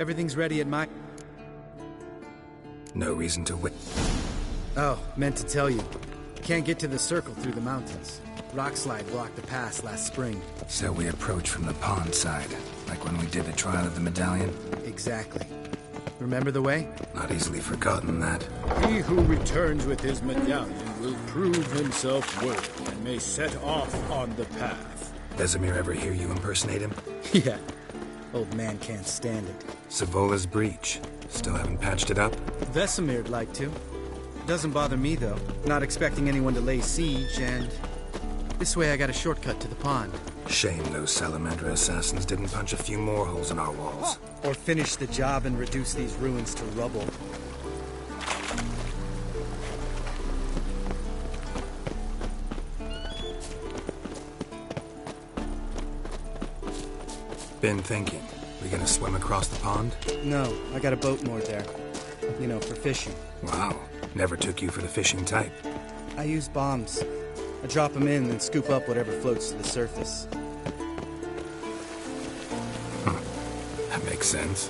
Everything's ready at my... No reason to wait. Oh, meant to tell you. Can't get to the circle through the mountains. Rockslide blocked the pass last spring. So we approach from the pond side, like when we did the trial of the medallion? Exactly. Remember the way? Not easily forgotten, that. He who returns with his medallion will prove himself worthy and may set off on the path. Vesemir ever hear you impersonate him? Yeah. Old man can't stand it. Savola's breach. Still haven't patched it up? Vesemir'd like to. Doesn't bother me, though. Not expecting anyone to lay siege, and... this way I got a shortcut to the pond. Shame those Salamandra assassins didn't punch a few more holes in our walls. Or finish the job and reduce these ruins to rubble. Been thinking. We gonna swim across the pond? No, I got a boat moored there. You know, for fishing. Wow. Never took you for the fishing type. I use bombs. I drop them in and scoop up whatever floats to the surface. That makes sense.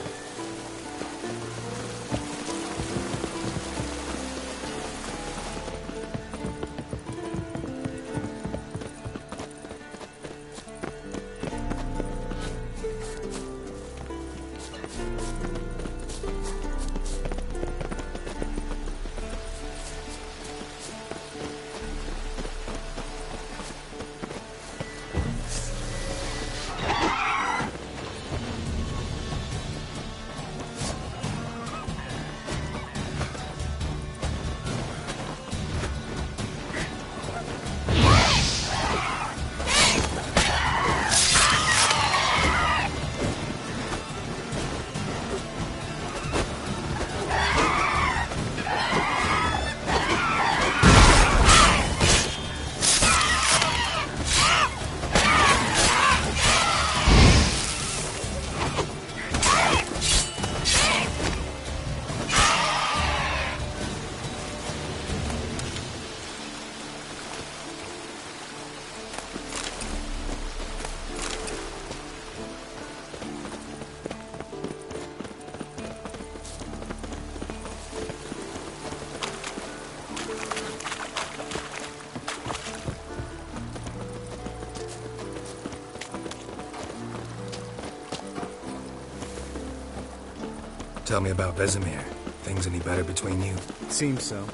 Tell me about Vesemir. Things any better between you? Seems so.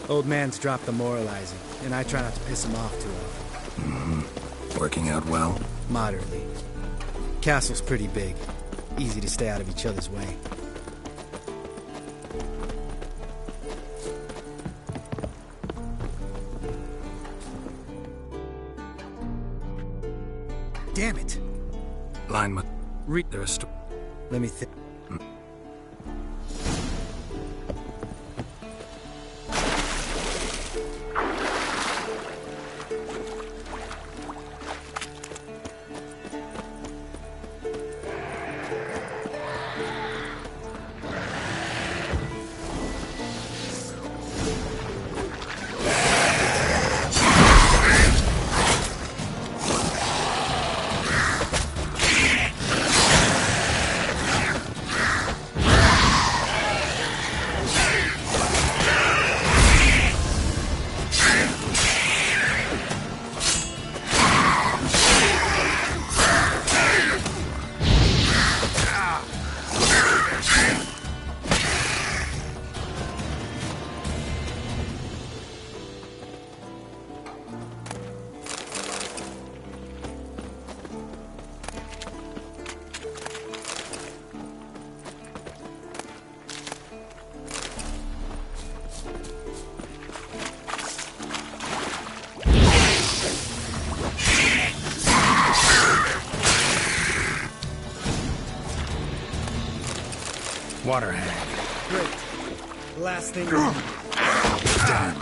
Old man's dropped the moralizing, and I try not to piss him off too often. Working out well? Moderately. Castle's pretty big. Easy to stay out of each other's way. Damn it! Line mu- There is Let me think. Water hag. Great. Last thing. Damn.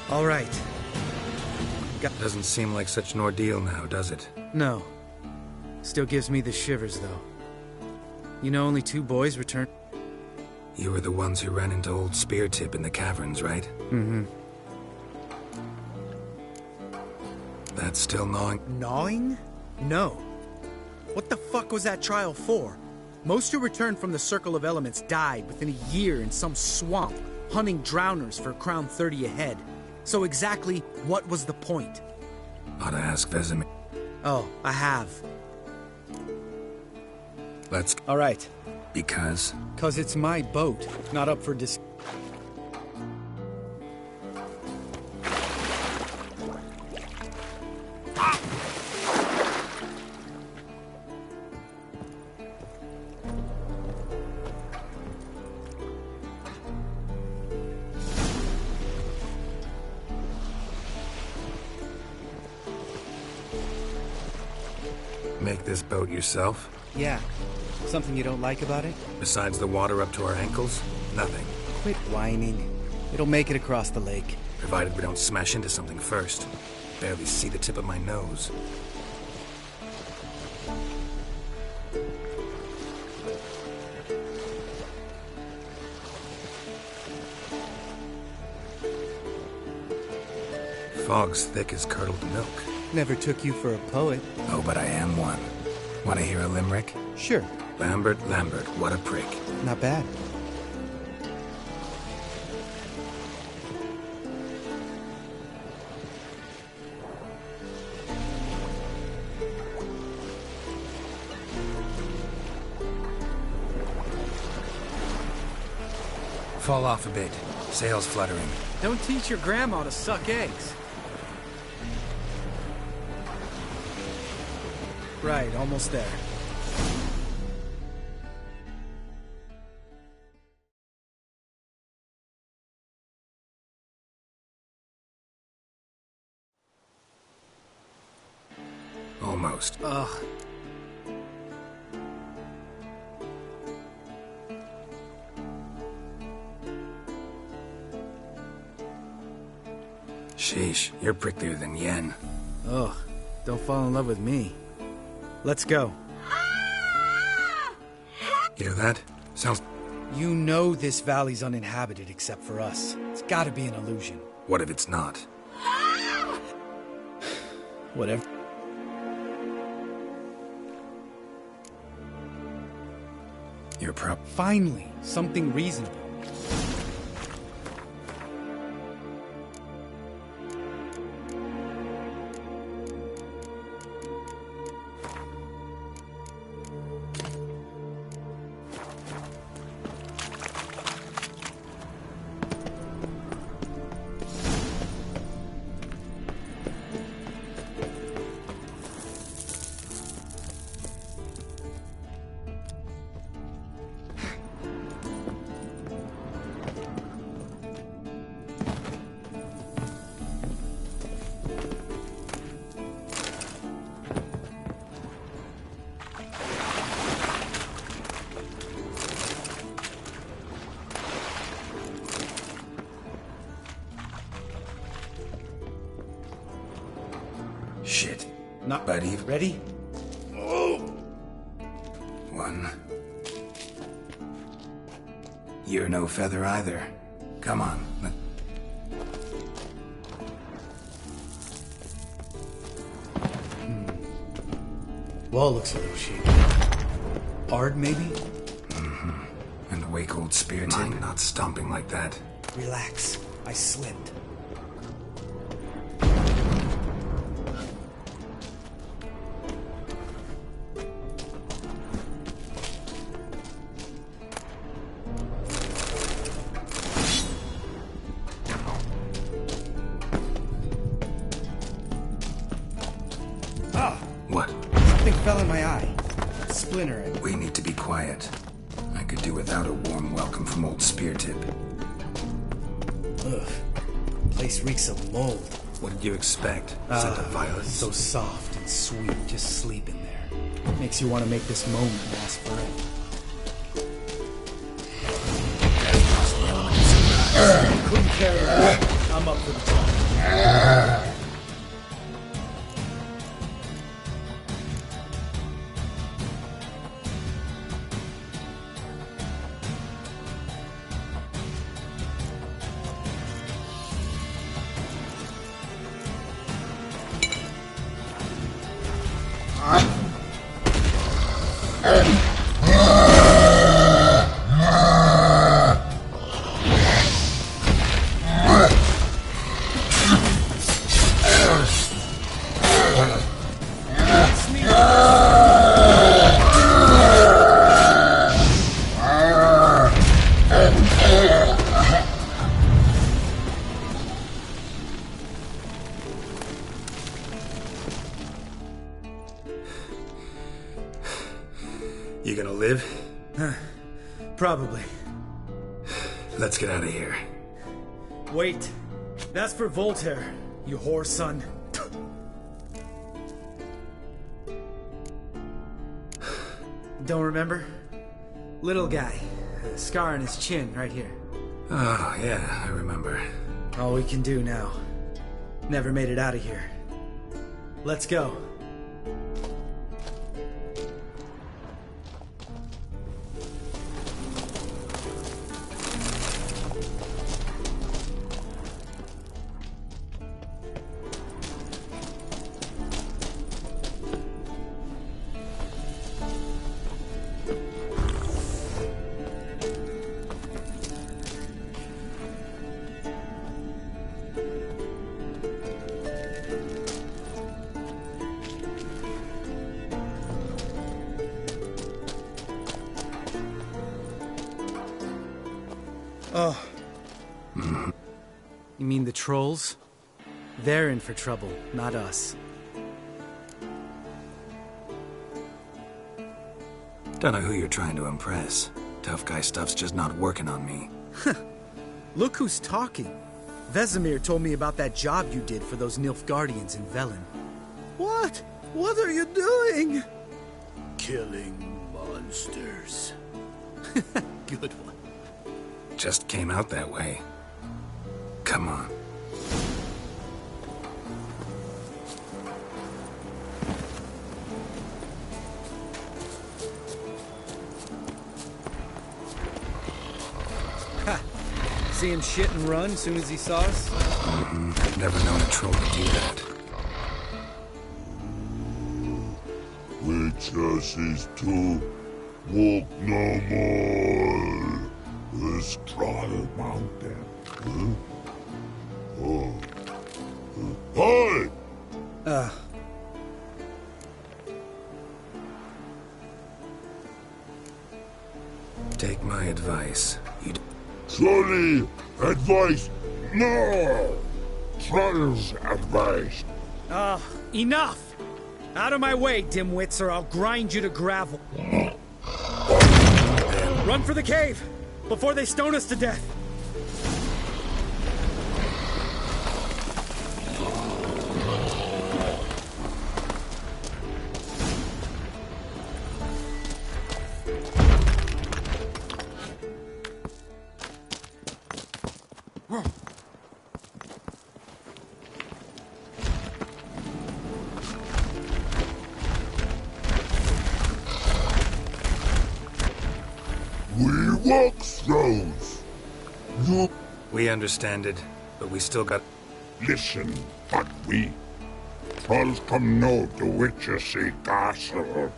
All right. Doesn't seem like such an ordeal now, does it? No. Still gives me the shivers, though. You know, only 2 boys returned. You were the ones who ran into old Speartip in the caverns, right? Mm-hmm. That's still gnawing? Gnawing? No. What the fuck was that trial for? Most who returned from the Circle of Elements died within a year in some swamp, hunting drowners for crown 30 a head. So exactly what was the point? Ought to ask Vesemir. Oh, I have. Let's... All right. Because? 'Cause it's my boat, not up for dis... Make this boat yourself? Yeah. Something you don't like about it? Besides the water up to our ankles? Nothing. Quit whining. It'll make it across the lake. Provided we don't smash into something first. Barely see the tip of my nose. Fog's thick as curdled milk. Never took you for a poet. Oh, but I am one. Want to hear a limerick? Sure. Lambert, what a prick. Not bad. Fall off a bit. Sails fluttering. Don't teach your grandma to suck eggs. Right, almost there. Almost. Ugh. Sheesh, you're pricklier than Yen. Ugh. Don't fall in love with me. Let's go. Hear that? Sounds... You know this valley's uninhabited except for us. It's gotta be an illusion. What if it's not? Whatever. You're Finally, something reasonable. Shit. Not Buddy. ready? One. You're no feather either. Come on. Wall looks a little shaky. Hard, maybe? Mm-hmm. And the wake old spirit not stomping like that. Relax. I slipped. What? Something fell in my eye. Splinter. We need to be quiet. I could do without a warm welcome from old Speartip. Ugh. Place reeks of mold. What did you expect? Scent of violets? So soft and sweet, just sleep in there. Makes you want to make this moment last forever. Couldn't carry it. I'm up for the job. You gonna live? Probably. Let's get out of here. Wait. That's for Voltaire, you whore son. Don't remember? Little guy. A scar on his chin, right here. Oh, yeah, I remember. All we can do now. Never made it out of here. Let's go. Oh. You mean the trolls? They're in for trouble, not us. Don't know who you're trying to impress. Tough guy stuff's just not working on me. Look who's talking. Vesemir told me about that job you did for those Nilfgaardians in Velen. What? What are you doing? Killing monsters. Good one. Just came out that way. Come on. Ha! See him shit and run as soon as he saw us? Never known a troll to do that. Which us is to walk no more. This trial mountain. Hey! Take my advice. Sorry, advice. No! Trials advice. Enough! Out of my way, dimwits, or I'll grind you to gravel. Run for the cave! Before they stone us to death! We walk throws. You We understand it, but we still got... listen, but we. Trolls come no to Witchersea Castle.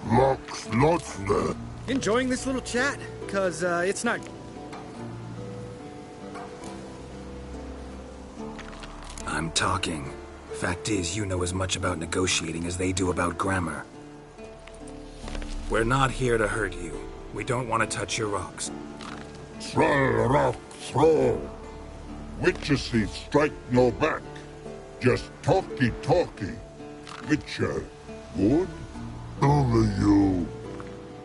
Locks lots there. Enjoying this little chat? Cause, it's not... I'm talking. Fact is, you know as much about negotiating as they do about grammar. We're not here to hurt you. We don't want to touch your rocks. Troll rock throw. Witchersea strike no back. Just talky. Witcher, good? Only you.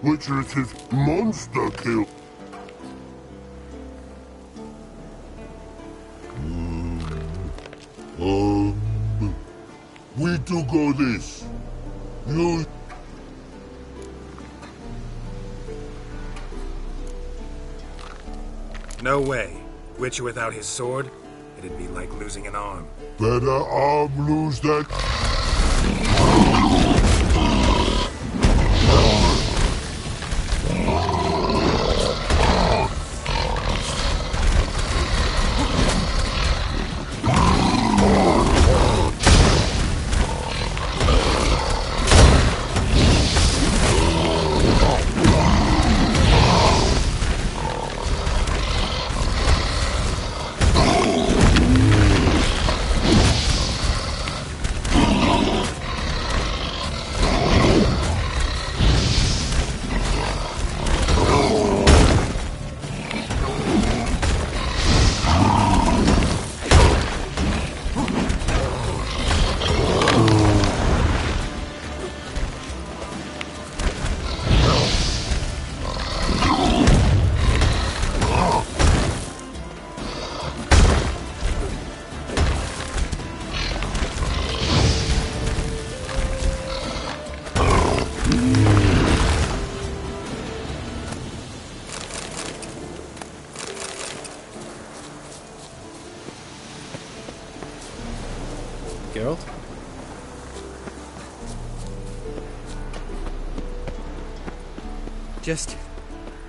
Witchersea's monster kill. We do go this. You... No way. Witcher without his sword? It'd be like losing an arm. Better arm lose that... Just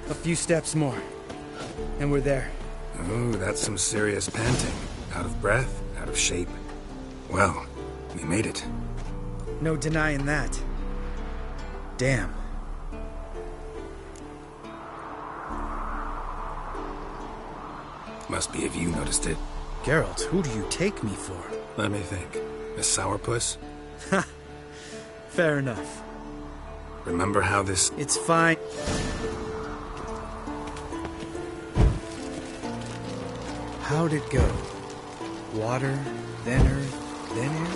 a few steps more, and we're there. Ooh, that's some serious panting. Out of breath, out of shape. Well, we made it. No denying that. Damn. Must be if you noticed it. Geralt, who do you take me for? Let me think. A sourpuss? Ha! Fair enough. Remember how this... It's fine. How'd it go? Water, then earth, then air?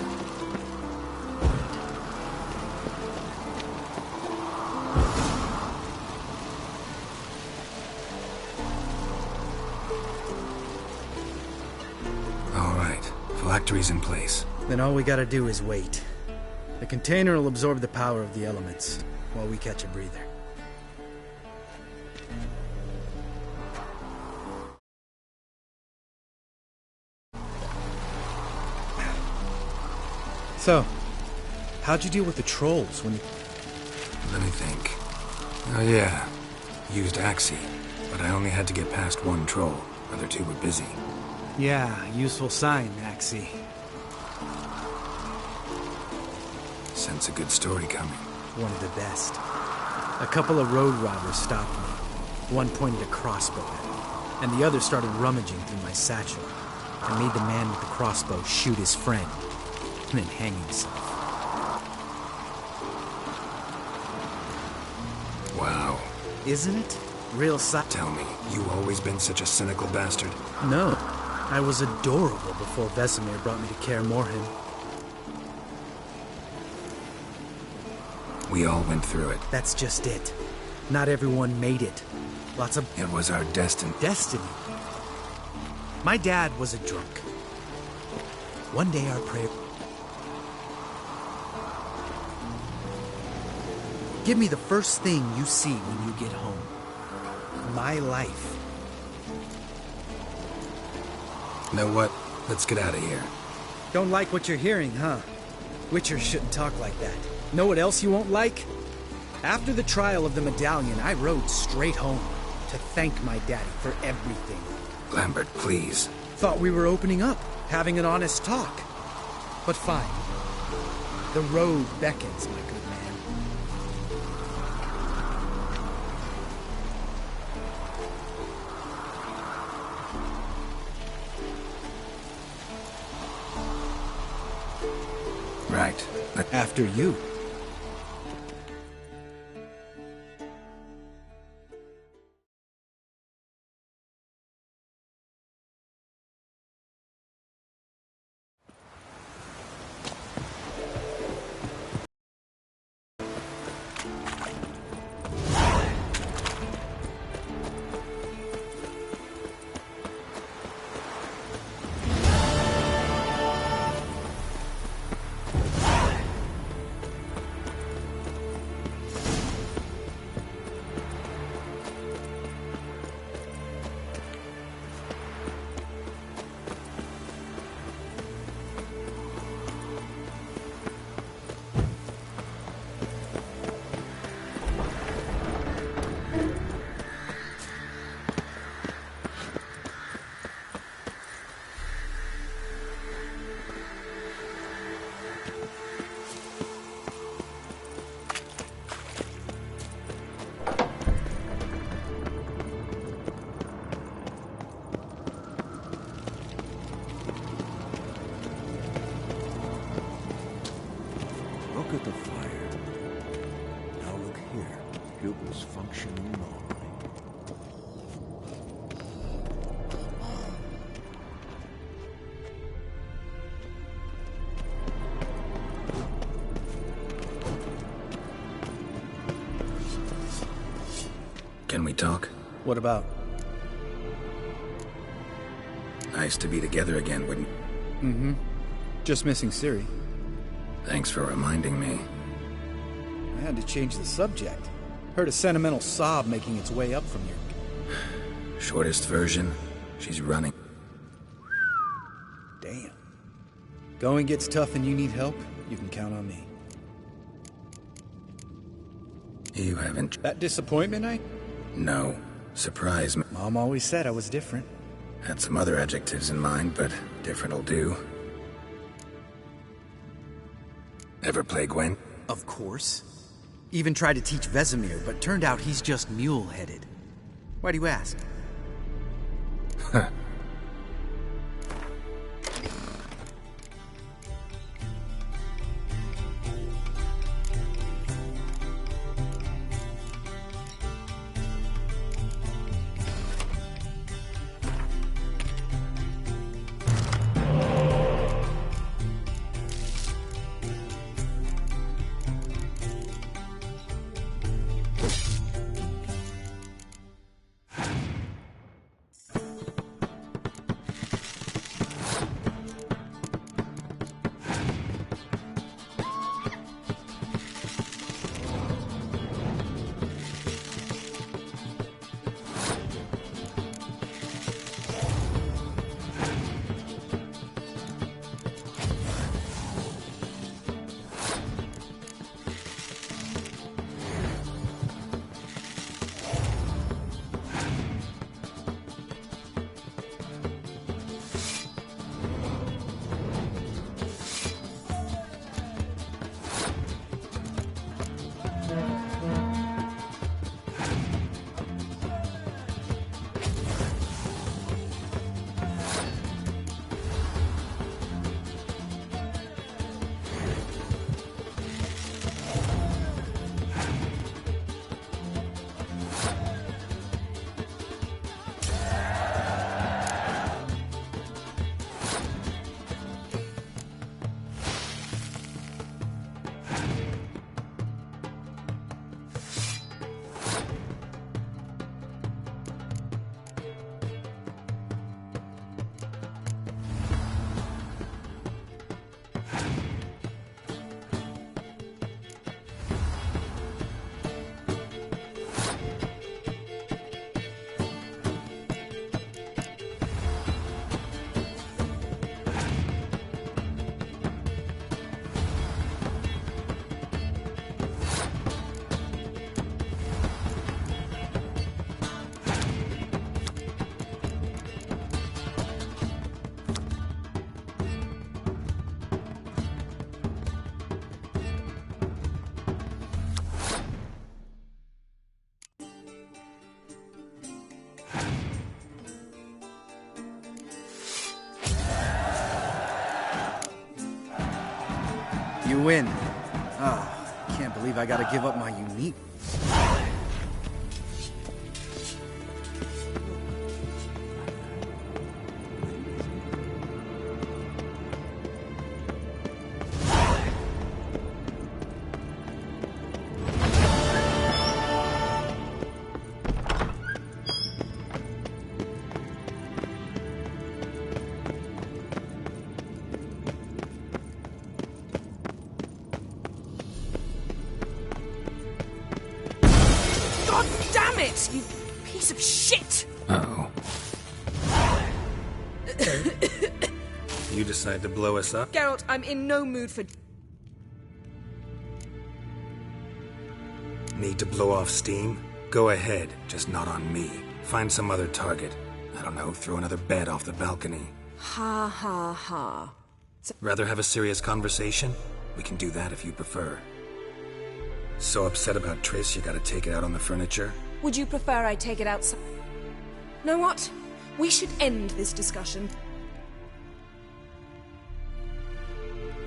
All right. Phylactery's in place. Then all we gotta do is wait. The container will absorb the power of the elements while we catch a breather. So, how'd you deal with the trolls when you... Let me think. Oh yeah. Used Axie, but I only had to get past one troll. Other two were busy. Yeah, useful sign, Axie. Sense a good story coming. One of the best. A couple of road robbers stopped me. One pointed a crossbow at me, and the other started rummaging through my satchel, and made the man with the crossbow shoot his friend, and then hang himself. Wow. Isn't it? Real Tell me, you always been such a cynical bastard? No. I was adorable before Vesemir brought me to Kaer Morhen. We all went through it. That's just it. Not everyone made it. Lots of... It was our destiny. Destiny. My dad was a drunk. One day our prayer... Give me the first thing you see when you get home. My life. Know what? Let's get out of here. Don't like what you're hearing, huh? Witchers shouldn't talk like that. Know what else you won't like? After the trial of the medallion, I rode straight home to thank my daddy for everything. Lambert, please. Thought we were opening up, having an honest talk. But fine. The road beckons, my good man. Right. After you. Look at the fire. Now look here. Pupils functioning normally. Can we talk? What about? Nice to be together again, wouldn't... Mm-hmm. Just missing Ciri. Thanks for reminding me. I had to change the subject. Heard a sentimental sob making its way up from your... Shortest version, she's running. Damn. Going gets tough and you need help, you can count on me. You haven't... That disappointment night? No. Surprise me. Mom always said I was different. Had some other adjectives in mind, but different'll do. Ever play Gwen? Of course. Even tried to teach Vesemir, but turned out he's just mule-headed. Why do you ask? Huh. You win. Oh, can't believe I gotta give up my unique... You piece of shit! Uh-oh. You decide to blow us up? Geralt, I'm in no mood for... Need to blow off steam? Go ahead, just not on me. Find some other target. I don't know, throw another bed off the balcony. Ha ha ha. Rather have a serious conversation? We can do that if you prefer. So upset about Triss you gotta take it out on the furniture? Would you prefer I take it outside? Know what? We should end this discussion.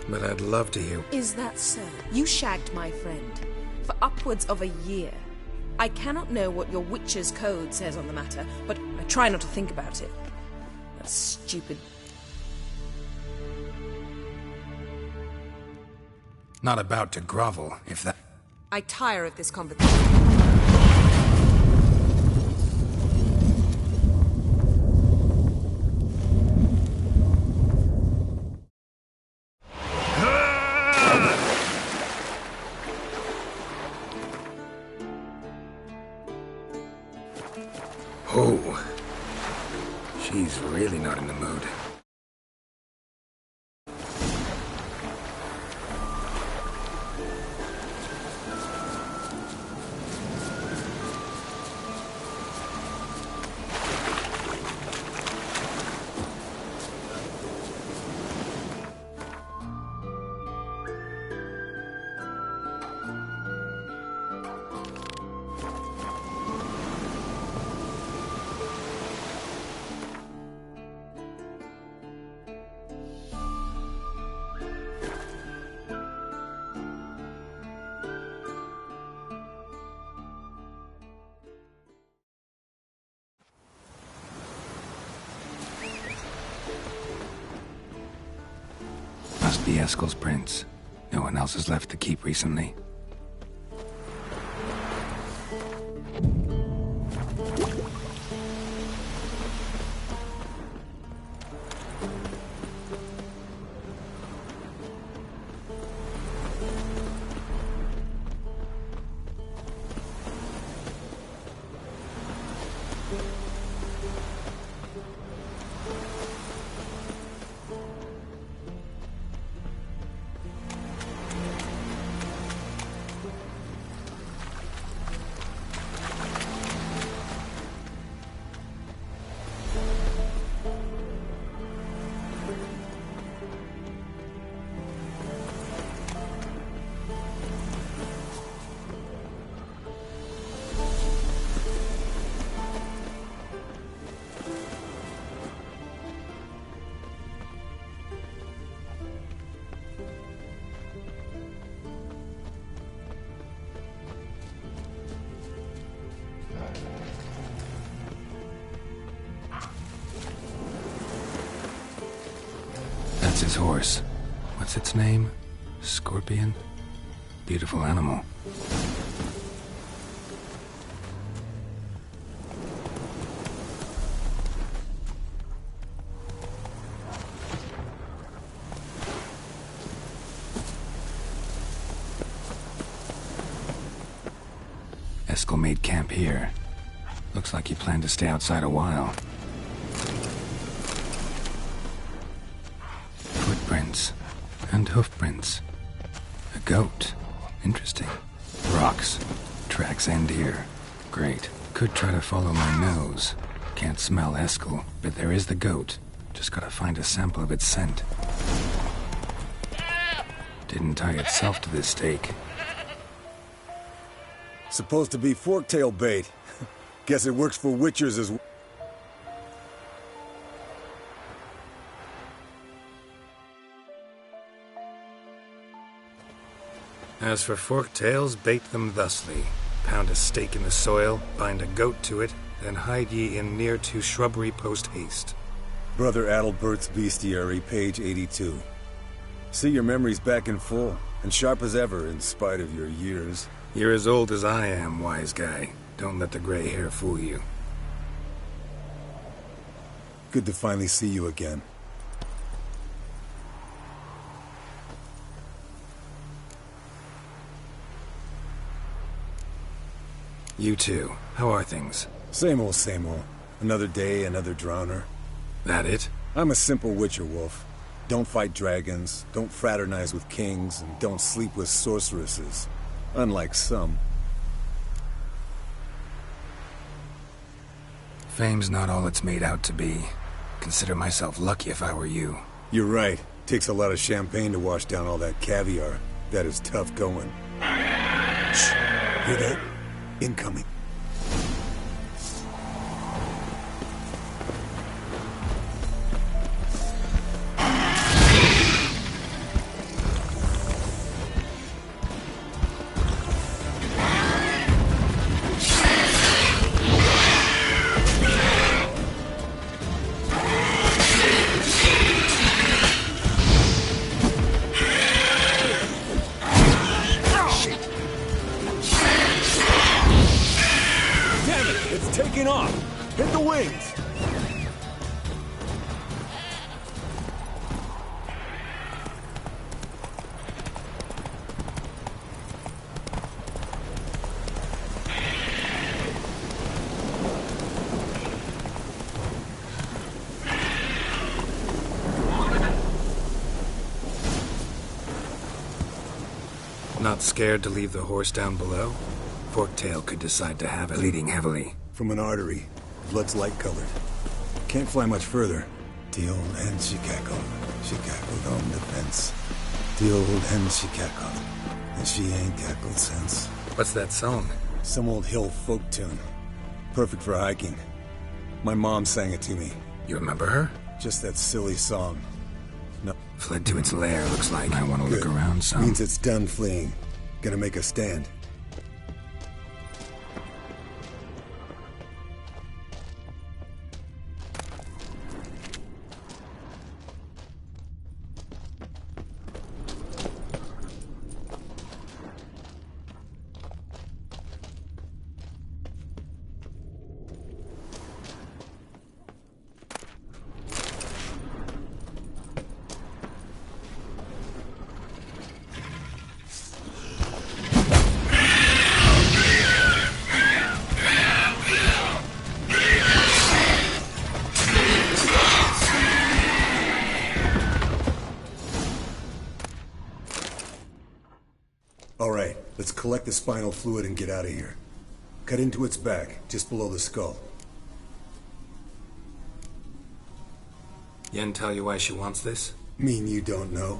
But I'd love to hear... Is that so? You shagged my friend for upwards of a year. I cannot know what your Witcher's code says on the matter, but I try not to think about it. That's stupid. Not about to grovel, if that... I tire of this conversation. Oh, she's really not in the mood. Must be Eskel's prints. No one else has left the keep recently. That's his horse. What's its name? Scorpion? Beautiful animal. Eskel made camp here. Looks like he planned to stay outside a while. Footprints and hoofprints. A goat. Interesting. Rocks. Tracks end here. Great. Could try to follow my nose. Can't smell Eskel, but there is the goat. Just gotta find a sample of its scent. Didn't tie itself to this stake. Supposed to be forktail bait. Guess it works for witchers as well. As for forktails, bait them thusly. Pound a stake in the soil, bind a goat to it, then hide ye in near to shrubbery post haste. Brother Adalbert's Bestiary, page 82. See, your memory's back in full, and sharp as ever in spite of your years. You're as old as I am, wise guy. Don't let the gray hair fool you. Good to finally see you again. You too. How are things? Same old, same old. Another day, another drowner. That it? I'm a simple witcher wolf. Don't fight dragons, don't fraternize with kings, and don't sleep with sorceresses. Unlike some. Fame's not all it's made out to be. Consider myself lucky if I were you. You're right. Takes a lot of champagne to wash down all that caviar. That is tough going. Shh. Hear that? Incoming. Taking off! Hit the wings! Not scared to leave the horse down below? Forktail could decide to have it bleeding heavily. From an artery. Blood's light-colored. Can't fly much further. The old hen she cackled. She cackled on the fence. The old hen she cackled. And she ain't cackled since. What's that song? Some old hill folk tune. Perfect for hiking. My mom sang it to me. You remember her? Just that silly song. No. Fled to its lair, looks like. I want to look around some. Means it's done fleeing. Gonna make a stand. collect the spinal fluid and get out of here. Cut into its back, just below the skull. Yen tell you why she wants this? Mean you don't know?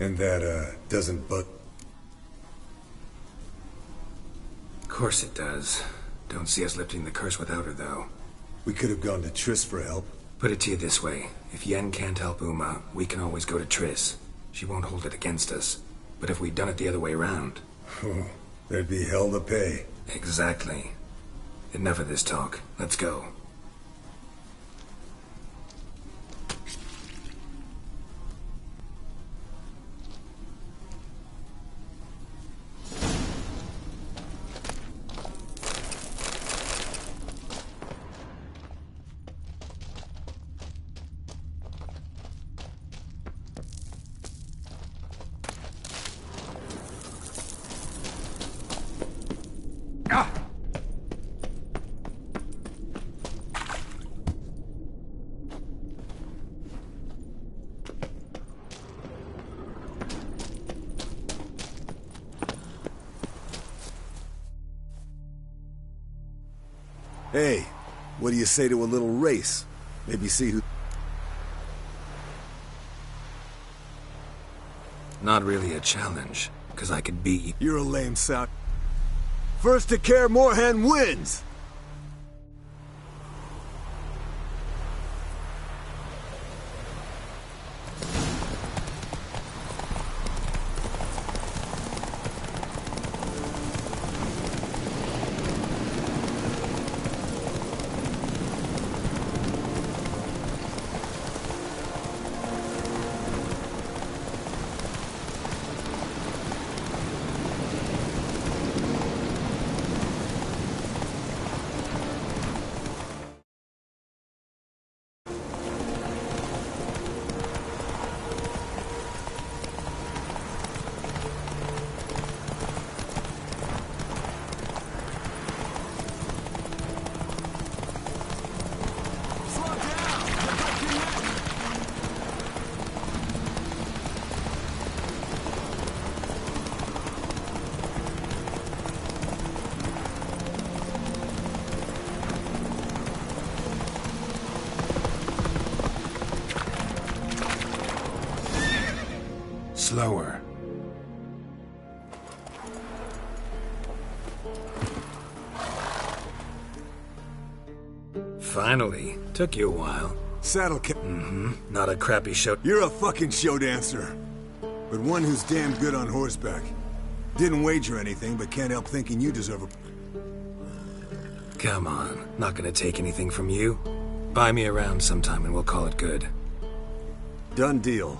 And that, doesn't but... Of course it does. Don't see us lifting the curse without her, though. We could have gone to Triss for help. Put it to you this way. If Yen can't help Uma, we can always go to Triss. She won't hold it against us. But if we'd done it the other way around... Oh, there'd be hell to pay. Exactly. Enough of this talk. Let's go. Hey, what do you say to a little race? Maybe see who... Not really a challenge, because I could beat you. You're a lame sock. First to Kaer Morhen wins! Slower. Finally. Took you a while. Saddle Not a crappy show. You're a fucking show dancer. But one who's damn good on horseback. Didn't wager anything, but can't help thinking you deserve a... Come on. Not gonna take anything from you. Buy me around sometime and we'll call it good. Done deal.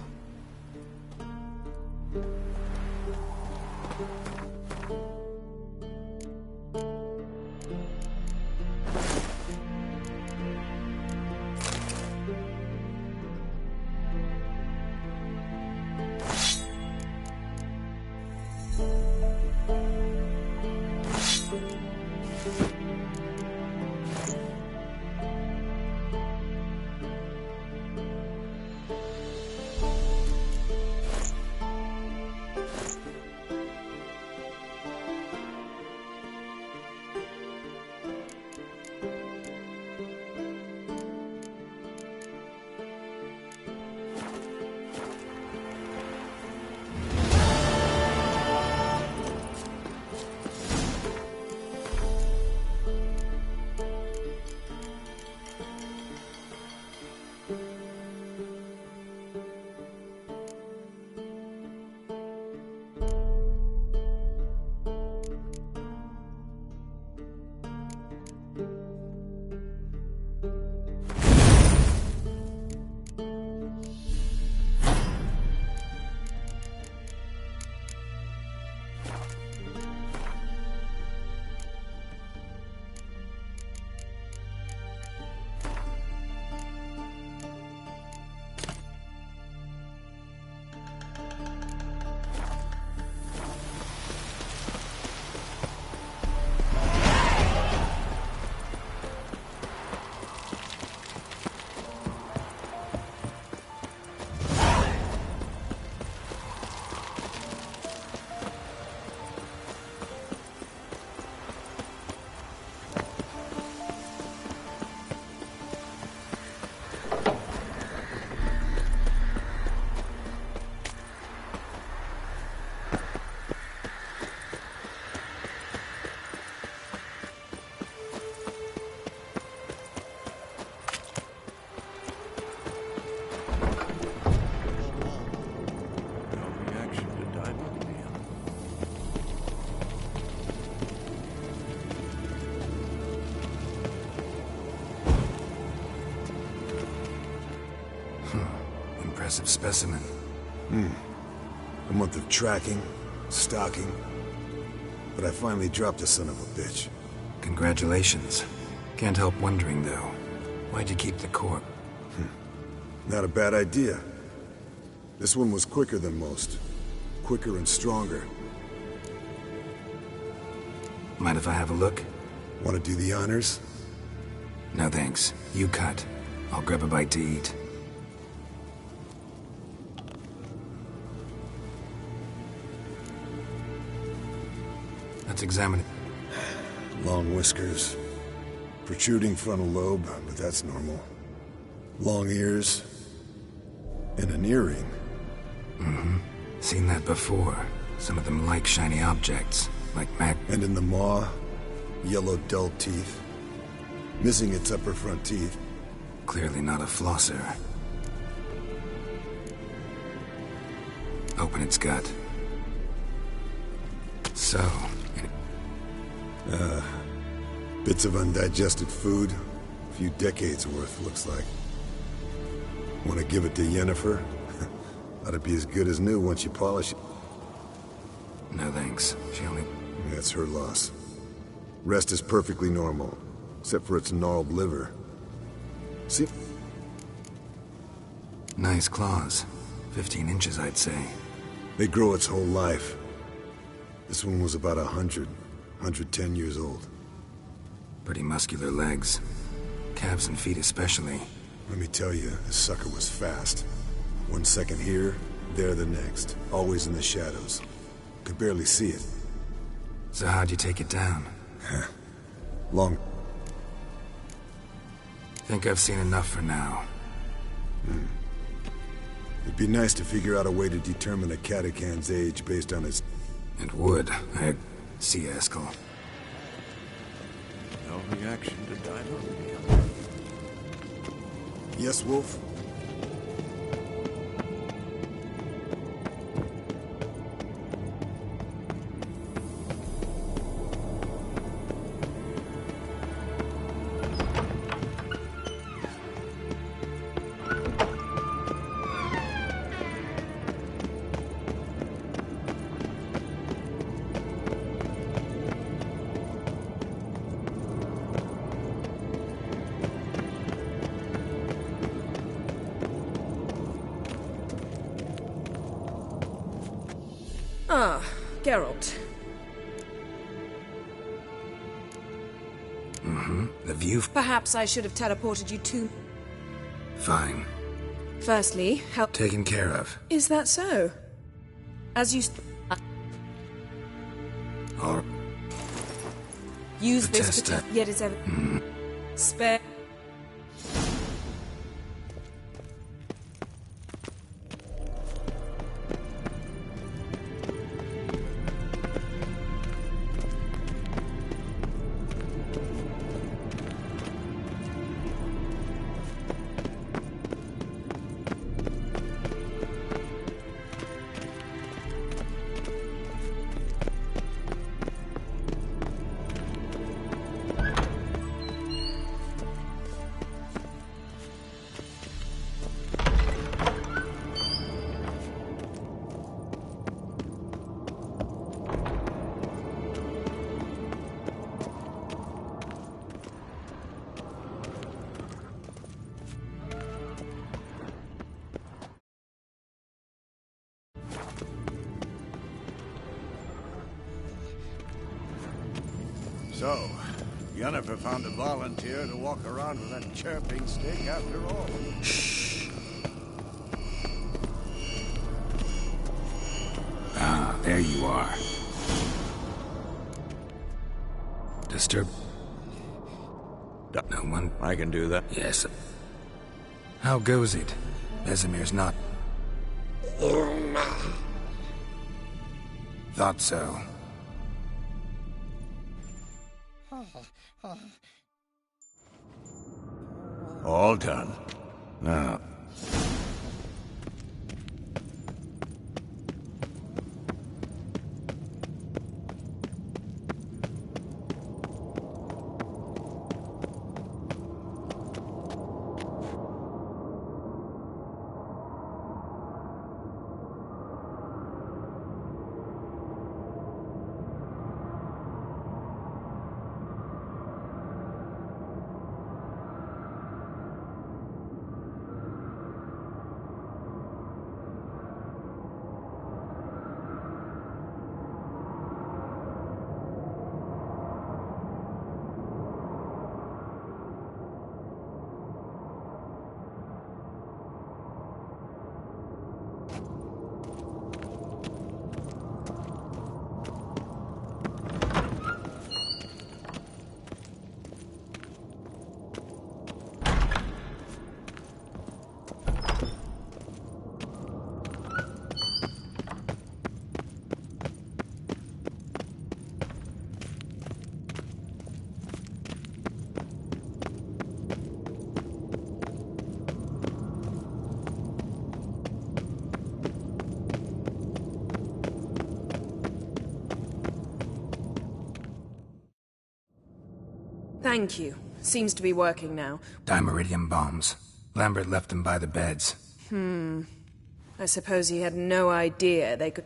Impressive specimen. A month of tracking, stalking. But I finally dropped the son of a bitch. Congratulations. Can't help wondering, though. Why'd you keep the corp? Not a bad idea. This one was quicker than most. Quicker and stronger. Mind if I have a look? Want to do the honors? No thanks. You cut. I'll grab a bite to eat. Let's examine it. Long whiskers. Protruding frontal lobe, but that's normal. Long ears. And an earring. Seen that before. Some of them like shiny objects. Like And in the maw, yellow dull teeth. Missing its upper front teeth. Clearly not a flosser. Open its gut. So... Bits of undigested food. A few decades worth, looks like. Want to give it to Yennefer? Ought to be as good as new once you polish it. No thanks. She only... That's her loss. Rest is perfectly normal, except for its gnarled liver. See? Nice claws. 15 inches, I'd say. They grow its whole life. This one was about 110 years old. Pretty muscular legs. Calves and feet especially. Let me tell you, this sucker was fast. 1 second here, there the next. Always in the shadows. Could barely see it. So how'd you take it down? Long... Think I've seen enough for now. It'd be nice to figure out a way to determine a catacan's age based on its... It would. See ya, Eskel. No reaction to diarrhea. Yes, Wolf? Ah, Geralt. The view... Perhaps I should have teleported you to... Fine. Firstly, help... Taken care of. Is that so? As you... Or... Use The this tester. Yet it's ever... Spare... So, Yennefer found a volunteer to walk around with that chirping stick after all. Shh. Ah, there you are. Disturb... No one... I can do that. Yes. How goes it? Vesemir's not... Thought so. All done. Now... Thank you. Seems to be working now. Dimeridium bombs. Lambert left them by the beds. I suppose he had no idea they could...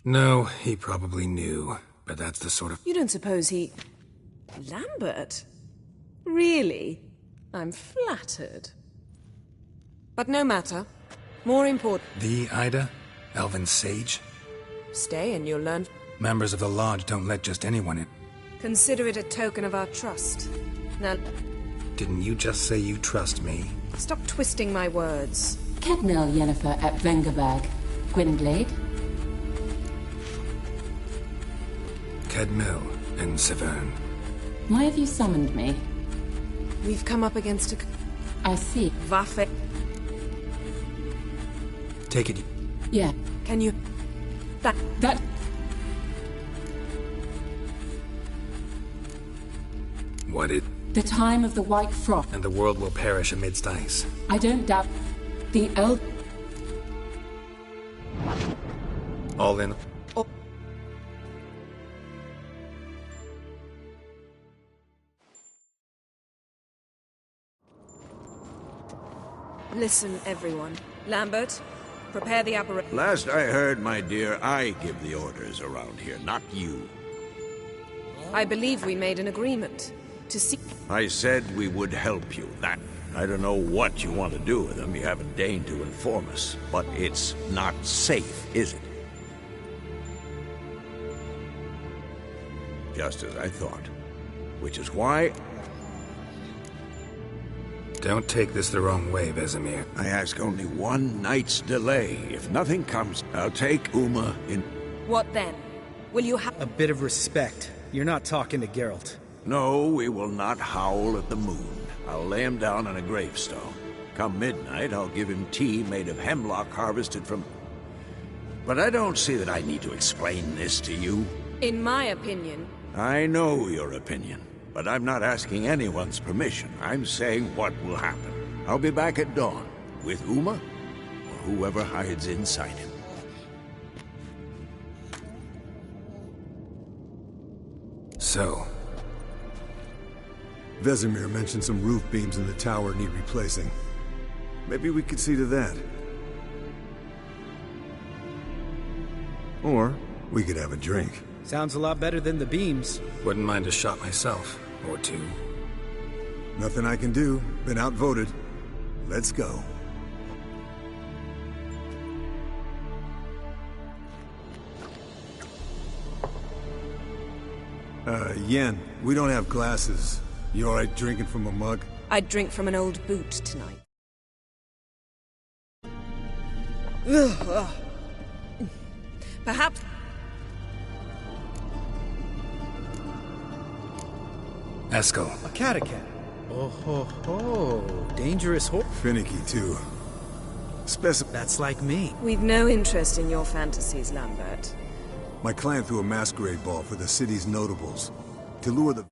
No, he probably knew. But that's the sort of... You don't suppose he... Lambert? Really? I'm flattered. But no matter. More important... The Ida? Elven sage? Stay and you'll learn... Members of the Lodge don't let just anyone in. Consider it a token of our trust. Now... Didn't you just say you trust me? Stop twisting my words. Kednel Yennefer at Vengerberg. Gwynblade? Kedmil and Severn. Why have you summoned me? We've come up against a... I see. Waffe... Take it. Yeah. Can you... That... What it... The time of the White Frost. And the world will perish amidst ice. I don't doubt... The All in... Listen, everyone. Lambert, prepare the apparatus. Last I heard, my dear, I give the orders around here, not you. I believe we made an agreement. To see... I said we would help you. That... I don't know what you want to do with them. You haven't deigned to inform us. But it's not safe, is it? Just as I thought. Which is why... Don't take this the wrong way, Vesemir. I ask only one night's delay. If nothing comes, I'll take Uma in... What then? Will you have... A bit of respect. You're not talking to Geralt. No, we will not howl at the moon. I'll lay him down on a gravestone. Come midnight, I'll give him tea made of hemlock harvested from... But I don't see that I need to explain this to you. In my opinion... I know your opinion. But I'm not asking anyone's permission. I'm saying what will happen. I'll be back at dawn, with Uma, or whoever hides inside him. So... Vesemir mentioned some roof beams in the tower need replacing. Maybe we could see to that. Or we could have a drink. Sounds a lot better than the beams. Wouldn't mind a shot myself. Or two. Nothing I can do. Been outvoted. Let's go. Yen, we don't have glasses. You alright drinking from a mug? I'd drink from an old boot tonight. Perhaps... Eskel. A catacat. Oh ho ho. Dangerous horse. Finicky, too. That's like me. We've no interest in your fantasies, Lambert. My client threw a masquerade ball for the city's notables. To lure the...